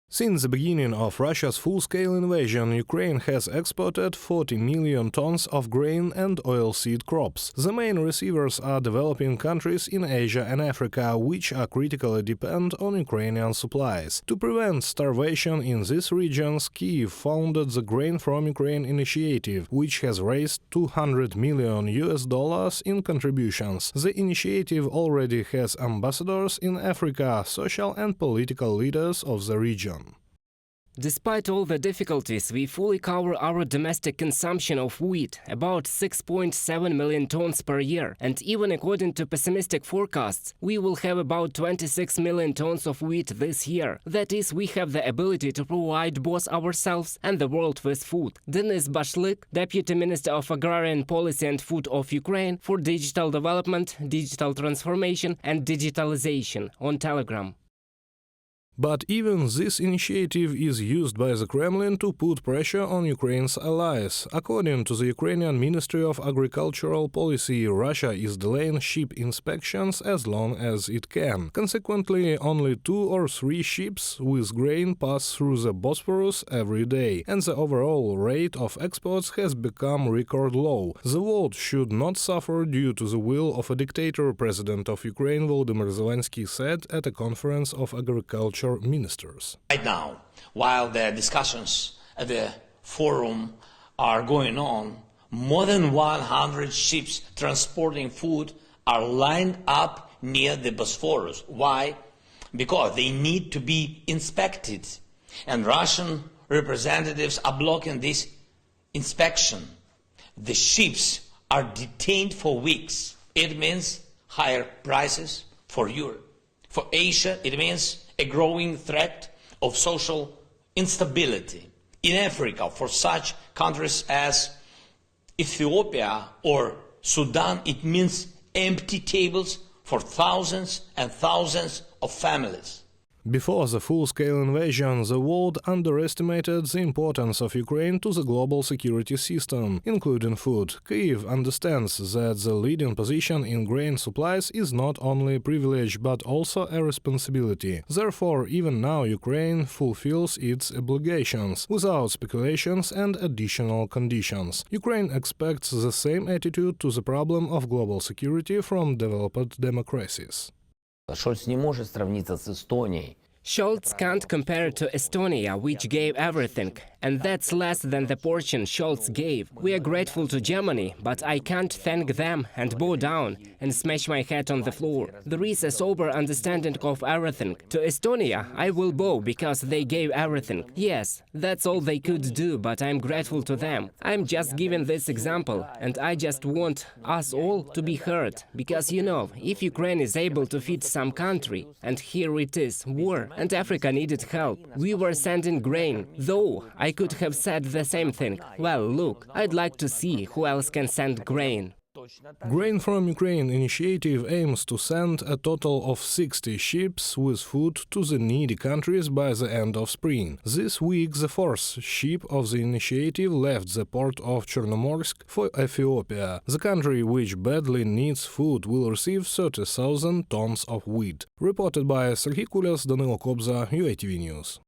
Since the beginning of Russia's full-scale invasion, Ukraine has exported 40 million tons of grain and oilseed crops. The main receivers are developing countries in Asia and Africa, which are critically dependent on Ukrainian supplies. To prevent starvation in these regions, Kyiv founded the Grain from Ukraine initiative, which has raised $200 million in contributions. The initiative already has ambassadors in Africa, social and political leaders of the region. Despite all the difficulties, we fully cover our domestic consumption of wheat, about 6.7 million tons per year, and even according to pessimistic forecasts, we will have about 26 million tons of wheat this year. That is, we have the ability to provide both ourselves and the world with food. Denis Bashlyk, Deputy Minister of Agrarian Policy and Food of Ukraine for Digital Development, Digital Transformation and Digitalization, on Telegram. But even this initiative is used by the Kremlin to put pressure on Ukraine's allies. According to the Ukrainian Ministry of Agricultural Policy, Russia is delaying ship inspections as long as it can. Consequently, only 2 or 3 ships with grain pass through the Bosphorus every day, and the overall rate of exports has become record low. The world should not suffer due to the will of a dictator, President of Ukraine Volodymyr Zelensky said at a conference of agriculture ministers. Right now, while the discussions at the forum are going on, more than 100 ships transporting food are lined up near the Bosphorus. Why? Because they need to be inspected, and Russian representatives are blocking this inspection. The ships are detained for weeks. It means higher prices for Europe. For Asia, it means a growing threat of social instability. In Africa, for such countries as Ethiopia or Sudan, it means empty tables for thousands and thousands of families. Before the full-scale invasion, the world underestimated the importance of Ukraine to the global security system, including food. Kyiv understands that the leading position in grain supplies is not only a privilege but also a responsibility. Therefore, even now Ukraine fulfills its obligations, without speculations and additional conditions. Ukraine expects the same attitude to the problem of global security from developed democracies. Шольц не может сравниться с Эстонией. Scholz can't compare to Estonia, which gave everything, and that's less than the portion Scholz gave. We are grateful to Germany, but I can't thank them and bow down and smash my head on the floor. There is a sober understanding of everything. To Estonia, I will bow because they gave everything. Yes, that's all they could do, but I'm grateful to them. I'm just giving this example, and I just want us all to be heard, because you know, if Ukraine is able to feed some country, and here it is, war, and Africa needed help. We were sending grain, though I could have said the same thing. Well, look, I'd like to see who else can send grain. Grain from Ukraine initiative aims to send a total of 60 ships with food to the needy countries by the end of spring. This week, the 4th ship of the initiative left the port of Chernomorsk for Ethiopia. The country, which badly needs food, will receive 30,000 tons of wheat. Reported by Solskyi, Danilo Kobza, UATV News.